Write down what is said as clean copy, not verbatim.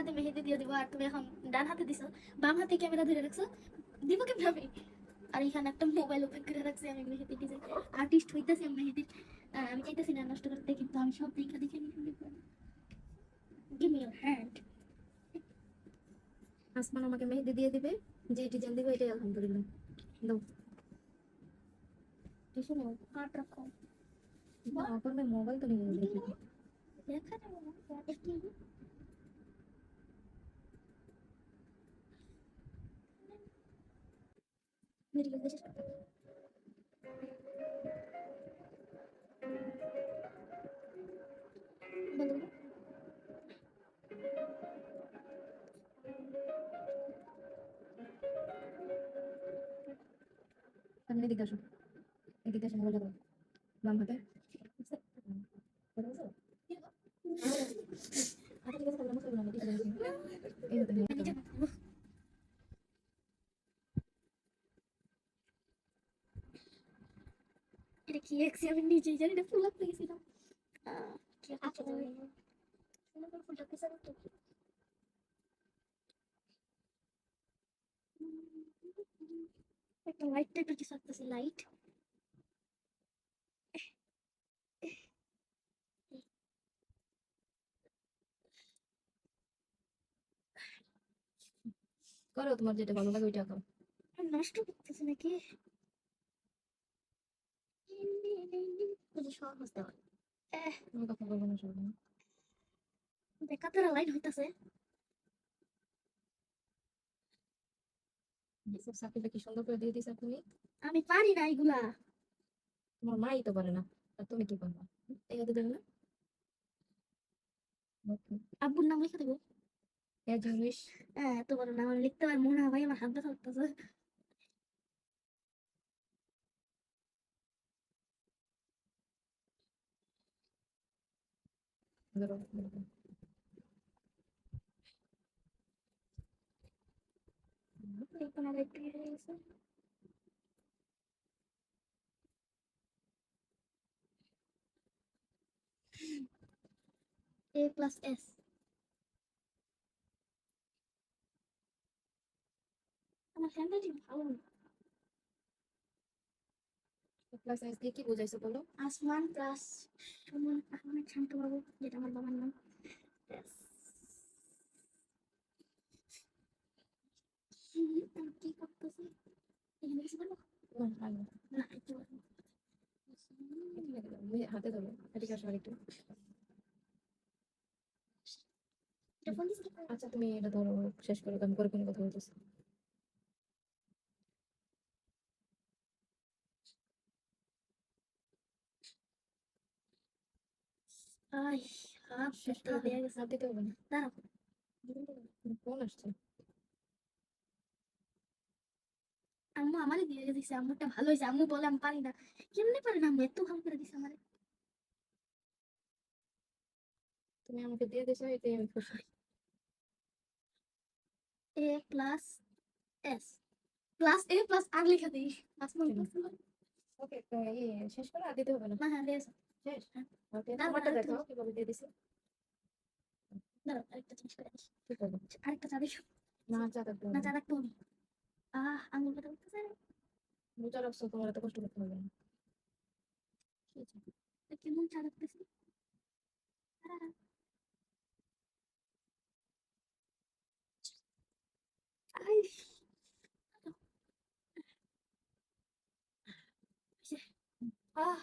হাতে মেহেদি দিয়ে দিব, আর তুমি এখন ডান হাতে দিছো, বাম হাতে ক্যামেরা ধরে রাখছো, দিব কিভাবে? আর এখানে একটা মোবাইল ওপেন করে রাখছি, আমি মেহেদি ডিজাইন আর্টিস্ট হইতেছি, আমি মেহেদির আমি চাইতেছি না নষ্ট করতে, কিন্তু আমি সব দেখা দেখে গিভ মি ইওর হ্যান্ড। আসমান আমাকে মেহেদি দিয়ে দিবে, যে ডিজাইন দিবে এটাই আলহামদুলিল্লাহ। দাও টিস্যু নাও। হাত রাখো। আপনার মোবাইল তো নিয়ে দেখি। দেখা যাবে না একটু মেরে গেছে। বলো আপনি এদিকে আসুন, এদিকে আসুন, মোবাইল দাও বাম হাতে। হাতে ঠিক আছে, তাহলে মুসলমান আমি টিস্যু দিয়েছি। এই হাতে নিয়ে নিজে দাও। এটা কি এক্সি, আমি নিজেই জানি না, ফুল আঁকতে গেছিলাম। কি আঁকতে যাবে সুন্দর করে ফুলটা পেছানো তো। একটা লাইট টাইপের কিছু আঁকতেছি, লাইট। করো, তোমার যেটা ভালো লাগে ওইটা করো। নষ্ট করতেছে নাকি? বুঝি সহজ দেওয়া। তুমি কথা বলবো না সব। দেখাতেরা লাইট হইতাছে। এসব সাকিবটা কি সুন্দর করে দিয়ে দিয়েছে তুমি। আমি পারি না এগুলা। তোমার মাই তো পারে না, আর তুমি কি পারবা? এই হাতে দেবে না। ওকে, আব্বুর নাম লিখে দেবো। As you wish. হ্যাঁ, তোমার নাম আমি লিখতে পারবো না ভাই, আমার হাত ব্যথা করতেছে। ধরো। তোমার একটু ইয়ে হয়ে গেছে। এ প্লাস এস। আমার হ্যান্ডরাইটিং ভালো না। প্লাস এস দিয়ে কি বোঝাইছো বলো? আসমান প্লাস সুমন আহমেদ শান্ত বাবু, যেটা আমার বাবার নাম। Yes. আমি কি করতেছি? এখানে কিছু বলো না, আর না। না, একটু বলো। এখানে দাও, তুমি হাতে ধরো, এদিকে আসো আরেকটু। এটা ফোন দিছি। আচ্ছা তুমি এটা ধরো, শেষ করো, আমি পরে কোনো কথা বলতেছি। আই, হাত শেষ ব্যথা করে হয়ে ফেলো, গেছে। হাত দিতে হবে না। দাঁড়াও। ফোন আসছে। আম্মু আমারই দিয়ে দিছে, আম্মুরটা ভালো হয়েছে। আম্মু বলে আমি পারি না। কেমনে পারে না, আম্মু এত ভালো করে দিছে আমারে। তুমি আমাকে দিয়ে দিছো, এটাই আমি খুশি। এ প্লাস এস প্লাস এ প্লাস আর লিখে দিই। আসমান প্লাস ওকে, তো এই শেষ করে আর দিতে হবে না। না, হ্যাঁ দিয়েছে। শেষ। হ্যাঁ, ওকে, দাঁড়াও, তোমারটা আরেকটা দেখাও জিনিস। কিভাবে দিয়ে দিছি। দাঁড়াও, আরেকটা জিনিস করে আসি। কি করবো? আরেকটা চা দিস। না, চা থাকতে না, হবে চা না। রাখতে হবে। আঙুল ব্যথা করতেছে। বুঝা রাখছো, তোমার এত কষ্ট করতে হবে না। কি হয়েছে? কেমন চা রাখতেছি। আই, আহ